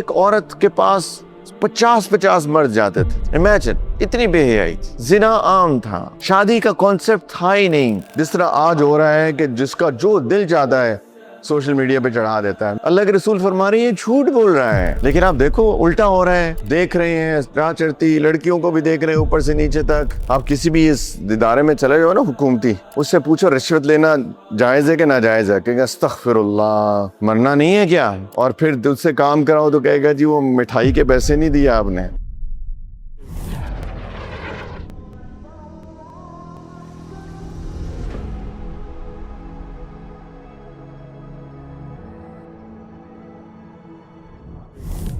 ایک عورت کے پاس 50 مرد جاتے تھے. امیجن, اتنی بے حیائی. زنا عام تھا, شادی کا کانسیپٹ تھا ہی نہیں جس طرح آج ہو رہا ہے کہ جس کا جو دل چاہتا ہے سوشل میڈیا پہ چڑھا دیتا ہے. اللہ کے رسول فرما رہے ہیں یہ جھوٹ بول رہا ہے, لیکن آپ دیکھو الٹا ہو رہا ہے. دیکھ رہے ہیں راہ چڑھتی لڑکیوں کو بھی دیکھ رہے ہیں اوپر سے نیچے تک. آپ کسی بھی اس ادارے میں چلے جاؤ نا حکومتی, اس سے پوچھو رشوت لینا جائز ہے کہ ناجائز ہے, کہے گا استغفر اللہ, مرنا نہیں ہے کیا؟ اور پھر دل سے کام کراؤ تو کہے گا جی وہ مٹھائی کے پیسے نہیں دیے آپ نے.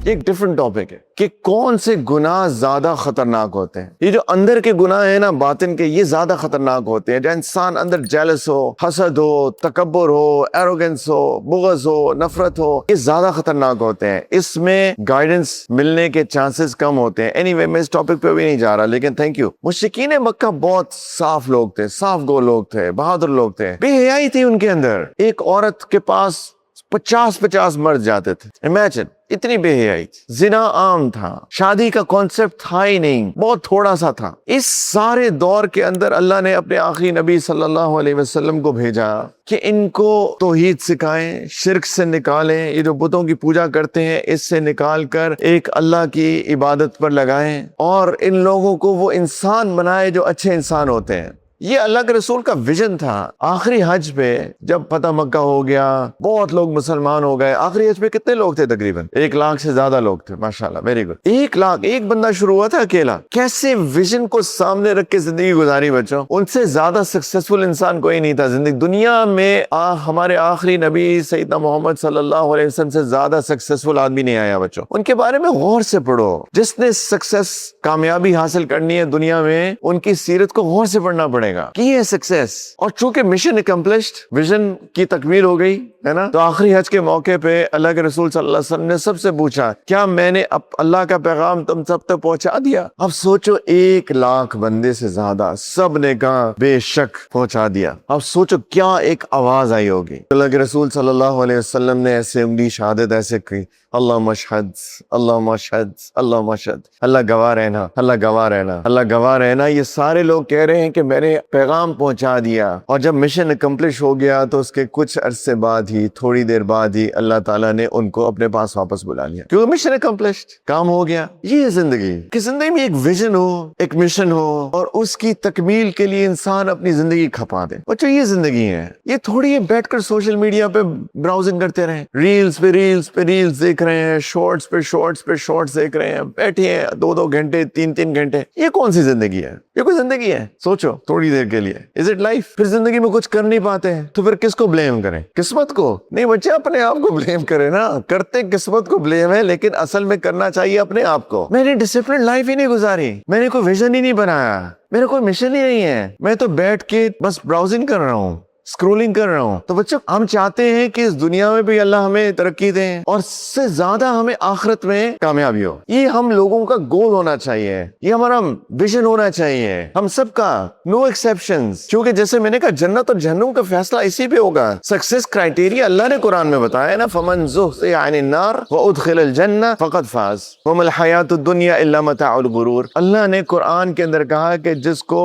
ایک ڈیفرنٹ ٹاپک ہے کہ کون سے گناہ زیادہ خطرناک ہوتے ہیں. یہ جو اندر کے گناہ ہیں نا, باطن کے, یہ زیادہ خطرناک ہوتے ہیں. جو انسان اندر جیلس ہو, حسد ہو, تکبر ہو, ایروگنس ہو, بغض ہو, نفرت ہو, یہ زیادہ خطرناک ہوتے ہیں. اس میں گائیڈنس ملنے کے چانسز کم ہوتے ہیں. اینی وے, میں اس ٹاپک پہ بھی نہیں جا رہا, لیکن تھینک یو. مشرکین مکہ بہت صاف لوگ تھے, صاف گو لوگ تھے, بہادر لوگ تھے. بے حیائی تھی ان کے اندر. ایک عورت کے پاس 50 مرد جاتے تھے. امیجن, اتنی بے حیائی. زنا عام تھا, شادی کا کانسیپٹ تھا ہی نہیں, بہت تھوڑا سا تھا. اس سارے دور کے اندر اللہ نے اپنے آخری نبی صلی اللہ علیہ وسلم کو بھیجا کہ ان کو توحید سکھائیں, شرک سے نکالیں, یہ جو بتوں کی پوجا کرتے ہیں اس سے نکال کر ایک اللہ کی عبادت پر لگائیں, اور ان لوگوں کو وہ انسان بنائے جو اچھے انسان ہوتے ہیں. یہ اللہ کے رسول کا ویژن تھا. آخری حج پہ جب فتح مکہ ہو گیا, بہت لوگ مسلمان ہو گئے. آخری حج پہ کتنے لوگ تھے؟ تقریباً 1 لاکھ سے زیادہ لوگ تھے. ماشاءاللہ, ویری گڈ. 1 لاکھ, ایک بندہ شروع ہوا تھا اکیلا. کیسے ویژن کو سامنے رکھ کے زندگی گزاری بچوں. ان سے زیادہ سکسیسفل انسان کوئی نہیں تھا زندگی دنیا میں. ہمارے آخری نبی سیدنا محمد صلی اللہ علیہ وسلم سے زیادہ سکسیسفل آدمی نہیں آیا بچوں. ان کے بارے میں غور سے پڑھو. جس نے سکسیس, کامیابی حاصل کرنی ہے دنیا میں, ان کی سیرت کو غور سے پڑھنا پڑے گا. کی ہے سکسیس. اور چونکہ مشن اکمپلشڈ, ویژن کی تکمیل ہو گئی ہے نا, تو آخری حج کے موقع پہ اللہ کے رسول صلی اللہ علیہ وسلم نے سب سے پوچھا, کیا میں نے اللہ کا پیغام تم سب تک پہنچا دیا؟ اب سوچو, 1 لاکھ بندے سے زیادہ, سب نے کہا بے شک پہنچا دیا. اب سوچو کیا ایک آواز آئی ہوگی. اللہ کے رسول صلی اللہ علیہ وسلم نے ایسے انگلی شہادت ایسے کی, اللہ مشہد, اللہ مشہد, اللہ مشہد, اللہ گواہ رہنا, اللہ گواہ رہنا, اللہ گواہ رہنا. یہ سارے لوگ کہہ رہے ہیں کہ میں نے پیغام پہنچا دیا. اور جب مشن اکمپلش ہو گیا تو اس کے کچھ عرصے بعد ہی, تھوڑی دیر بعد ہی, اللہ تعالیٰ نے ان کو اپنے پاس واپس بلا لیا, کیونکہ مشن اکمپلشڈ, کام ہو گیا. یہ زندگی کہ زندگی میں ایک ویژن ہو, ایک مشن ہو, اور اس کی تکمیل کے لیے انسان اپنی زندگی کھپا دے. بچوں یہ زندگی ہے. یہ تھوڑی ہے بیٹھ کر سوشل میڈیا پہ براؤزنگ کرتے رہیں, ریلز پہ ریلز پہ ریلز دیکھ رہے ہیں, شارٹس پہ شارٹس پہ شارٹس دیکھ رہے ہیں, بیٹھے ہیں 2 گھنٹے 3 گھنٹے. یہ کون سی زندگی ہے؟ یہ کوئی زندگی ہے؟ سوچو تھوڑی دیر کے لیے. Is it life? پھر زندگی میں کچھ کر نہیں پاتے ہیں تو پھر کس کو بلیم کریں؟ قسمت کو نہیں بچے, اپنے آپ کو بلیم کریں نا. کرتے قسمت کو بلیم ہے, لیکن اصل میں کرنا چاہیے اپنے آپ کو. میں نے ڈسپلن لائف ہی نہیں گزاری, میں نے کوئی ویژن ہی نہیں بنایا, میرا کوئی مشن ہی نہیں ہے, میں تو بیٹھ کے بس براؤزنگ کر رہا ہوں, اسکرولنگ کر رہا ہوں. تو بچوں ہم چاہتے ہیں کہ اس دنیا میں بھی اللہ ہمیں ترقی دیں, اور اس سے زیادہ ہمیں آخرت میں کامیابی ہو. یہ ہم لوگوں کا گول ہونا چاہیے, یہ ہمارا ویژن ہونا چاہیے, ہم سب کا, نو ایکسیپشنز. کیونکہ جیسے میں نے کہا, جنت اور جہنم کا فیصلہ اسی پہ ہوگا. سکسیس کرائٹیریا اللہ نے قرآن میں بتایا ہے نا, فمن زحزح عن النار وادخل الجنہ فقد فاز وما الحیاۃ الدنیا الا متاع الغرور. اللہ نے قرآن کے اندر کہا کہ جس کو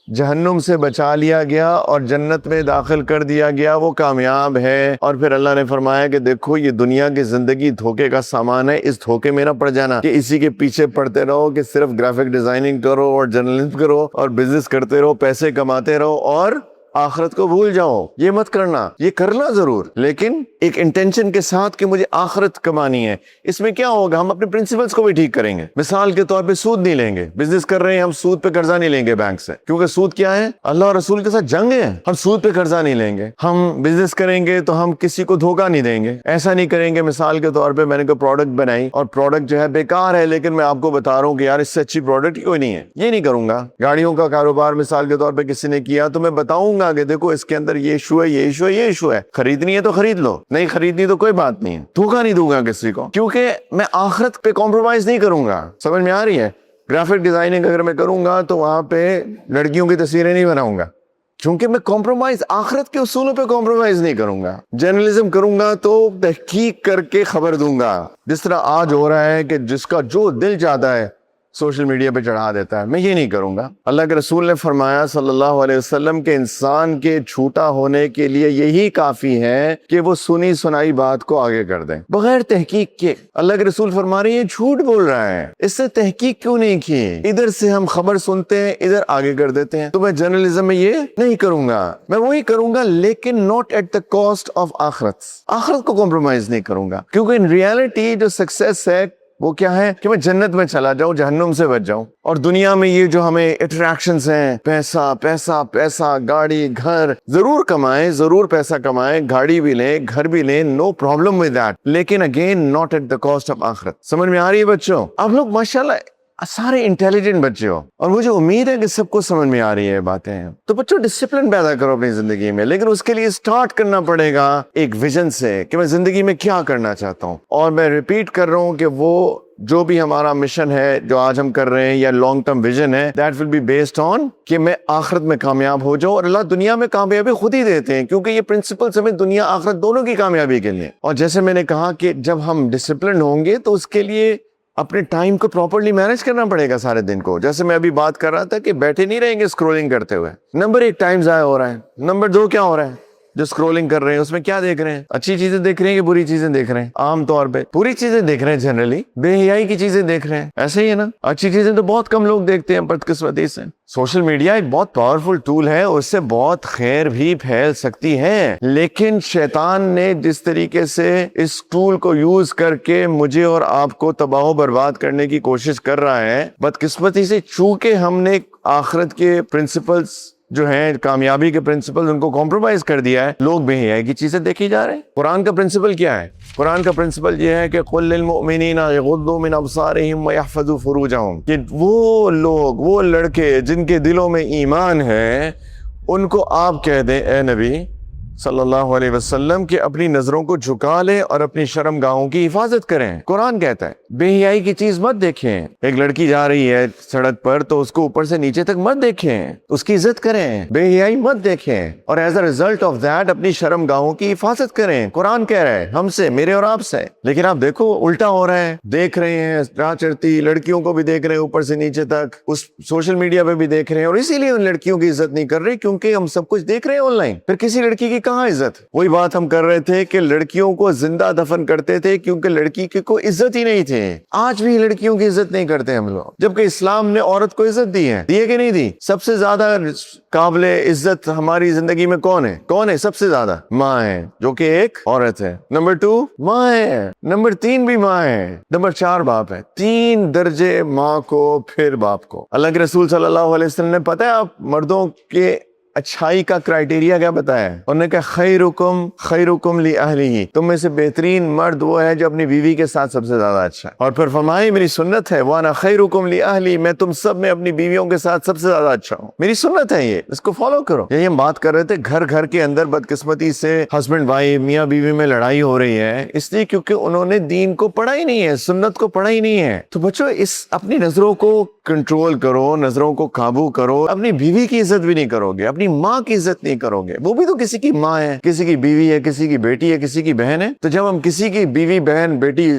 جہنم سے بچا لیا گیا اور جنت میں داخل کر دیا گیا وہ کامیاب ہے. اور پھر اللہ نے فرمایا کہ دیکھو یہ دنیا کی زندگی دھوکے کا سامان ہے, اس دھوکے میں نہ پڑ جانا کہ اسی کے پیچھے پڑتے رہو کہ صرف گرافک ڈیزائننگ کرو اور جرنلزم کرو اور بزنس کرتے رہو, پیسے کماتے رہو اور آخرت کو بھول جاؤ. یہ مت کرنا. یہ کرنا ضرور, لیکن ایک انٹینشن کے ساتھ کہ مجھے آخرت کمانی ہے. اس میں کیا ہوگا, ہم اپنے پرنسپلز کو بھی ٹھیک کریں گے. مثال کے طور پہ سود نہیں لیں گے. بزنس کر رہے ہیں ہم, سود پہ قرضہ نہیں لیں گے بینک سے, کیونکہ سود کیا ہے؟ اللہ اور رسول کے ساتھ جنگ ہے. ہم سود پہ قرضہ نہیں لیں گے. ہم بزنس کریں گے تو ہم کسی کو دھوکہ نہیں دیں گے. ایسا نہیں کریں گے مثال کے طور پہ میں نے کوئی پروڈکٹ بنائی اور پروڈکٹ جو ہے بیکار ہے, لیکن میں آپ کو بتا رہا ہوں کہ یار اس سے اچھی پروڈکٹ کوئی نہیں ہے. یہ نہیں کروں گا. گاڑیوں کا کاروبار مثال کے طور پہ کسی نے کیا تو میں بتاؤں گا کہ دیکھو اس کے اندر یہ ایشو ہے, یہ ایشو ہے, یہ ایشو ہے, خریدنی ہے تو خرید لو, نہیں خریدنی تو کوئی بات نہیں ہے. دھوکہ نہیں دوں گا کسی کو, کیونکہ میں آخرت پہ کمپرومائز نہیں کروں گا. سمجھ میں آ رہی ہے؟ گرافک ڈیزائننگ اگر میں کروں گا تو وہاں پہ لڑکیوں کی تصویریں نہیں بناؤں گا, چونکہ میں کمپرومائز آخرت کے اصولوں پہ کمپرومائز نہیں کروں گا. جرنلزم کروں گا تو تحقیق کر کے خبر دوں گا, جس طرح آج ہو رہا ہے کہ جس کا جو دل چاہتا ہے سوشل میڈیا پہ چڑھا دیتا ہے. میں یہ نہیں کروں گا. اللہ کے رسول نے فرمایا صلی اللہ علیہ وسلم کہ انسان کے جھوٹا ہونے کے لیے یہی کافی ہے کہ وہ سنی سنائی بات کو آگے کر دیں بغیر تحقیق کے. اللہ کے رسول فرما رہے ہیں یہ جھوٹ بول رہا ہے, اس سے تحقیق کیوں نہیں کی؟ ادھر سے ہم خبر سنتے ہیں, ادھر آگے کر دیتے ہیں. تو میں جرنلزم میں یہ نہیں کروں گا. میں وہی کروں گا لیکن not at the cost of آخرت. آخرت کو کمپرومائز نہیں کروں گا, کیونکہ ان ریالٹی جو سکسیس ہے وہ کیا ہے کہ میں جنت میں چلا جاؤں, جہنم سے بچ جاؤں. اور دنیا میں یہ جو ہمیں اٹریکشنز ہیں, پیسہ پیسہ پیسہ, گاڑی گھر, ضرور کمائیں, ضرور پیسہ کمائیں, گاڑی بھی لیں, گھر بھی لیں, نو پرابلم ود دیٹ, لیکن again not at the cost of آخرت. سمجھ میں آ رہی ہے بچوں؟ آپ لوگ ماشاءاللہ سارے انٹیلیجنٹ بچے ہو اور مجھے امید ہے کہ سب کو سمجھ میں آ رہی ہے باتیں. تو بچوں ڈسپلن پیدا کرو اپنی زندگی میں, لیکن اس کے لیے سٹارٹ کرنا پڑے گا ایک ویژن سے کہ میں زندگی میں کیا کرنا چاہتا ہوں. اور میں ریپیٹ کر رہا ہوں کہ وہ جو بھی ہمارا مشن ہے جو آج ہم کر رہے ہیں یا لانگ ٹرم ویژن ہے, that will be based on کہ میں آخرت میں کامیاب ہو جاؤں. اور اللہ دنیا میں کامیابی خود ہی دیتے ہیں, کیونکہ یہ پرنسپلز ہمیں دنیا آخرت دونوں کی کامیابی کے لیے. اور جیسے میں نے کہا کہ جب ہم ڈسپلن ہوں گے تو اس کے لیے اپنے ٹائم کو پراپرلی مینج کرنا پڑے گا سارے دن کو. جیسے میں ابھی بات کر رہا تھا کہ بیٹھے نہیں رہیں گے اسکرولنگ کرتے ہوئے. نمبر 1 ٹائم ضائع ہو رہا ہے. نمبر 2 کیا ہو رہا ہے؟ جو اسکرولنگ کر رہے ہیں اس میں کیا دیکھ رہے ہیں؟ اچھی چیزیں دیکھ رہے ہیں کہ بری چیزیں دیکھ رہے ہیں؟ عام طور پہ بری چیزیں دیکھ رہے ہیں, جنرلی بے حیائی کی چیزیں دیکھ رہے ہیں. ایسے ہی ہے نا, اچھی چیزیں تو بہت کم لوگ دیکھتے ہیں بدقسمتی سے. سوشل میڈیا ایک بہت پاورفل ٹول ہے, اس سے بہت خیر بھی پھیل سکتی ہے, لیکن شیطان نے جس طریقے سے اس ٹول کو یوز کر کے مجھے اور آپ کو تباہ و برباد کرنے کی کوشش کر رہا ہے, بدقسمتی سے چونکہ ہم نے آخرت کے پرنسپلز جو ہیں, کامیابی کے پرنسپل, ان کو کمپرومائز کر دیا ہے. لوگ بے حیائی کی چیزیں دیکھی جا رہے ہیں. قرآن کا پرنسپل کیا ہے؟ قرآن کا پرنسپل یہ ہے کہ قل للمؤمنین یغضوا من ابصارہم ویحفظوا فروجہم, کہ وہ لوگ, وہ لڑکے جن کے دلوں میں ایمان ہے, ان کو آپ کہہ دیں اے نبی صلی اللہ علیہ وسلم کہ اپنی نظروں کو جھکا لیں اور اپنی شرم گاہوں کی حفاظت کریں. قرآن کہتا ہے بے حیائی کی چیز مت دیکھیں. ایک لڑکی جا رہی ہے سڑک پر تو اس کو اوپر سے نیچے تک مت دیکھیں, اس کی عزت کریں. بے حیائی مت دیکھیں, اور as a result of that اپنی شرم گاہوں کی حفاظت کریں. قرآن کہہ رہا ہے ہم سے, میرے اور آپ سے. لیکن آپ دیکھو الٹا ہو رہا ہے. دیکھ رہے ہیں راہ چڑھتی لڑکیوں کو بھی دیکھ رہے ہیں اوپر سے نیچے تک, اس سوشل میڈیا پہ بھی دیکھ رہے ہیں, اور اسی لیے ان لڑکیوں کی عزت نہیں کر رہے کیونکہ ہم سب کچھ دیکھ رہے ہیں آن لائن. پھر کسی لڑکی کی کہاں عزت؟ وہی بات ہم کر رہے تھے کہ لڑکیوں کو زندہ دفن کرتے تھے کیونکہ لڑکی کی کوئی عزت ہی نہیں تھی. آج بھی لڑکیوں کی عزت نہیں کرتے ہم لوگ, جبکہ اسلام نے عورت کو عزت دی ہے. دی ہے کہ نہیں دی؟ سب سے زیادہ قابل عزت ہماری زندگی میں کون ہے؟ کون ہے سب سے زیادہ؟ ماں ہے, جو کہ ایک عورت ہے. نمبر 2 ماں ہے. نمبر 3 بھی ماں ہے. نمبر 4 باپ ہے. 3 درجے ماں کو, پھر باپ کو. اللہ کے رسول صلی اللہ علیہ وسلم نے, پتہ ہے آپ مردوں کے اچھائی کا کرائٹیریا کیا بتایا ہے؟ انہوں نے کہا خیرکم لأہلہ, تم میں سے بہترین مرد وہ ہے جو اپنی بیوی کے ساتھ سب سے زیادہ اچھا ہے. اور پھر فرمائی میری سنت ہے وانا خیرکم لأہلی, میں تم سب میں اپنی بیویوں کے ساتھ سب سے زیادہ اچھا ہوں. میری سنت ہے یہ, اس کو فالو کرو. یہی ہم بات کر رہے تھے, گھر کے اندر بدقسمتی سے ہسبینڈ وائف, میاں بیوی میں لڑائی ہو رہی ہے, اس لیے کیونکہ انہوں نے دین کو پڑھا ہی نہیں ہے, سنت کو پڑھا ہی نہیں ہے. تو بچوں اس اپنی نظروں کو کنٹرول کرو, نظروں کو قابو کرو. اپنی بیوی کی عزت بھی نہیں کرو گے, اپنی ماں کی عزت نہیں کرو گے, وہ بھی تو کسی کی ماں ہے, کسی کی بیوی ہے, کسی کی بیٹی ہے, کسی کی بہن ہے. تو جب ہم کسی کی بیوی بہن بیٹی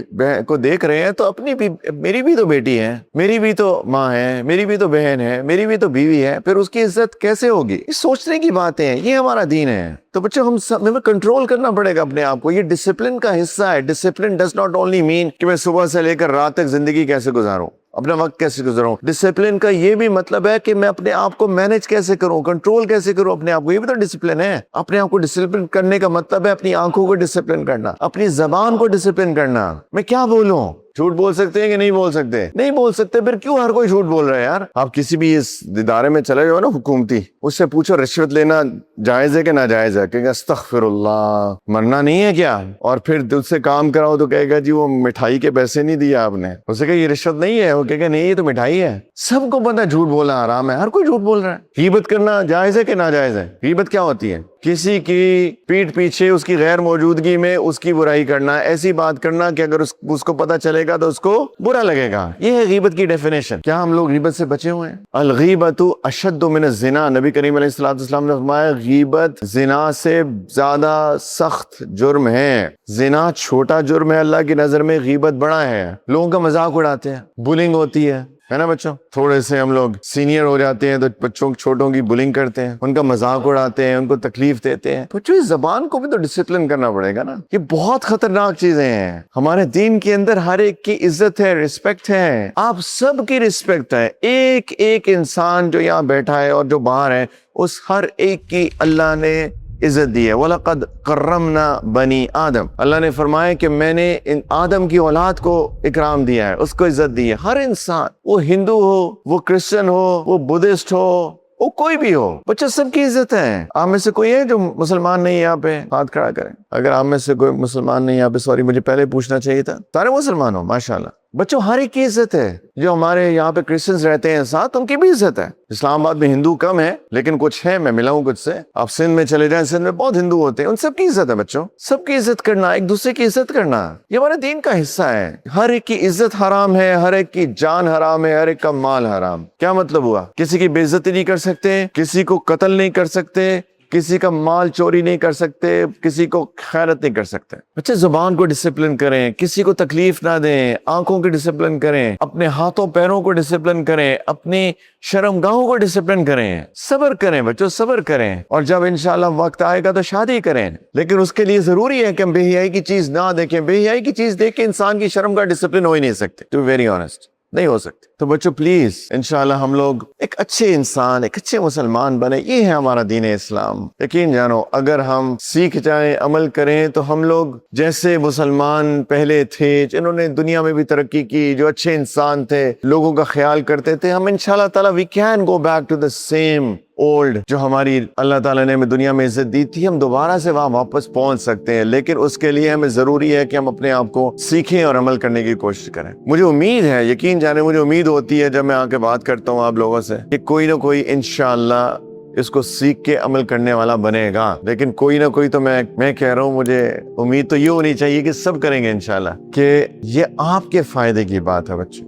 کو دیکھ رہے ہیں تو اپنی بھی, میری بھی تو بیٹی ہے, میری بھی تو ماں ہے, میری بھی تو بہن ہے, میری بھی تو بیوی ہے, پھر اس کی عزت کیسے ہوگی؟ یہ سوچنے کی باتیں ہیں, یہ ہمارا دین ہے. تو بچوں ہمیں کنٹرول کرنا پڑے گا اپنے آپ کو, یہ ڈسپلن کا حصہ ہے. ڈسپلن ڈز ناٹ اونلی مین کہ میں صبح سے لے کر رات تک زندگی کیسے گزاروں, اپنا وقت کیسے گزاروں. ڈسپلن کا یہ بھی مطلب ہے کہ میں اپنے آپ کو مینج کیسے کروں, کنٹرول کیسے کروں اپنے آپ کو, یہ بھی تو ڈسپلن ہے. اپنے آپ کو ڈسپلن کرنے کا مطلب ہے اپنی آنکھوں کو ڈسپلن کرنا, اپنی زبان کو ڈسپلن کرنا. میں کیا بولوں؟ جھوٹ بول سکتے ہیں کہ نہیں بول سکتے؟ نہیں بول سکتے. پھر کیوں ہر کوئی جھوٹ بول رہا ہے یار؟ آپ کسی بھی اس ادارے میں چلے جاؤ نا حکومتی, اس سے پوچھو رشوت لینا جائز ہے کہ ناجائز ہے, کہے گا استغفر اللہ, مرنا نہیں ہے کیا؟ اور پھر دل سے کام کراؤ تو کہے گا جی وہ مٹھائی کے پیسے نہیں دیا آپ نے, اسے کہا یہ رشوت نہیں ہے, وہ کہے گا نہیں یہ تو مٹھائی ہے. سب کو پتہ جھوٹ بولنا حرام ہے, ہر کوئی جھوٹ بول رہا ہے. غیبت کرنا جائز ہے کہ ناجائز ہے؟ غیبت کیا ہوتی ہے؟ کسی کی پیٹھ پیچھے اس کی غیر موجودگی میں اس کی برائی کرنا، ایسی بات کرنا کہ اگر اس کو پتہ چلے گا تو اس کو برا لگے گا. یہ ہے غیبت کی ڈیفینیشن. کیا ہم لوگ غیبت سے بچے ہوئے ہیں؟ الغیبۃ اشد من الزنا. نبی کریم علیہ الصلوۃ والسلام نے فرمایا غیبت زنا سے زیادہ سخت جرم ہے. زنا چھوٹا جرم ہے اللہ کی نظر میں، غیبت بڑا ہے. لوگوں کا مذاق اڑاتے ہیں، بولنگ ہوتی ہے نا بچوں. تھوڑے سے ہم لوگ سینئر ہو جاتے ہیں تو بچوں چھوٹوں کی بولنگ کرتے ہیں، ان کا مذاق اڑاتے ہیں، ان کو تکلیف دیتے ہیں. بچوں اس زبان کو بھی تو ڈسپلن کرنا پڑے گا نا. یہ بہت خطرناک چیزیں ہیں. ہمارے دین کے اندر ہر ایک کی عزت ہے، رسپیکٹ ہے. آپ سب کی رسپیکٹ ہے. ایک ایک انسان جو یہاں بیٹھا ہے اور جو باہر ہے، اس ہر ایک کی اللہ نے عزت دی ہے. وَلَقَدْ كَرَّمْنَا بَنِي آدم. اللہ نے فرمایا کہ میں نے ان آدم کی اولاد کو اکرام دیا ہے، اس کو عزت دی ہے. ہر انسان، وہ ہندو ہو، وہ کرسچن ہو، وہ بدھسٹ ہو، وہ کوئی بھی ہو، بچہ سب کی عزت ہے. آپ میں سے کوئی ہے جو مسلمان نہیں؟ یہاں پہ ہاتھ کھڑا کریں. اگر آپ میں سے کوئی مسلمان نہیں یہاں پہ، سوری مجھے پہلے پوچھنا چاہیے تھا. سارے مسلمان ہو ماشاءاللہ. بچوں ہر ایک کی عزت ہے. جو ہمارے یہاں پہ کرسچنز رہتے ہیں ساتھ، ان کی بھی عزت ہے. اسلام آباد میں ہندو کم ہے لیکن کچھ ہے، میں ملا ہوں کچھ سے. آپ سندھ میں چلے جائیں، سندھ میں بہت ہندو ہوتے ہیں. ان سب کی عزت ہے بچوں. سب کی عزت کرنا، ایک دوسرے کی عزت کرنا، یہ ہمارے دین کا حصہ ہے. ہر ایک کی عزت حرام ہے، ہر ایک کی جان حرام ہے، ہر ایک کا مال حرام. کیا مطلب ہوا؟ کسی کی بے عزتی نہیں کر سکتے، کسی کو قتل نہیں کر سکتے، کسی کا مال چوری نہیں کر سکتے، کسی کو خیانت نہیں کر سکتے. بچے زبان کو ڈسپلن کریں، کسی کو تکلیف نہ دیں، آنکھوں کی ڈسپلن کریں، اپنے ہاتھوں پیروں کو ڈسپلن کریں، اپنی شرمگاہوں کو ڈسپلن کریں. صبر کریں بچوں، صبر کریں. اور جب انشاءاللہ وقت آئے گا تو شادی کریں. لیکن اس کے لیے ضروری ہے کہ ہم بے حیائی کی چیز نہ دیکھیں. بے حیائی کی چیز دیکھ کے انسان کی شرمگاہ ڈسپلن ہو ہی نہیں سکتے. ٹو بی ویری آنیسٹ، نہیں ہو سکتے. تو بچوں پلیز انشاءاللہ ہم لوگ ایک اچھے انسان، ایک اچھے مسلمان بنے. یہ ہے ہمارا دین اسلام. یقین جانو اگر ہم سیکھ جائیں، عمل کریں، تو ہم لوگ جیسے مسلمان پہلے تھے جنہوں نے دنیا میں بھی ترقی کی، جو اچھے انسان تھے، لوگوں کا خیال کرتے تھے، ہم انشاءاللہ تعالی we can go back to the same old جو ہماری اللہ تعالیٰ نے ہمیں دنیا میں عزت دی تھی. ہم دوبارہ سے وہاں واپس پہنچ سکتے ہیں. لیکن اس کے لیے ہمیں ضروری ہے کہ ہم اپنے آپ کو سیکھیں اور عمل کرنے کی کوشش کریں. مجھے امید ہے، یقین جانے مجھے امید ہوتی ہے جب میں آ کے بات کرتا ہوں آپ لوگوں سے، کہ کوئی نہ کوئی انشاءاللہ اس کو سیکھ کے عمل کرنے والا بنے گا. لیکن کوئی نہ کوئی تو میں کہہ رہا ہوں، مجھے امید تو یہ ہونی چاہیے کہ سب کریں گے انشاءاللہ، کہ یہ آپ کے فائدے کی بات ہے بچے.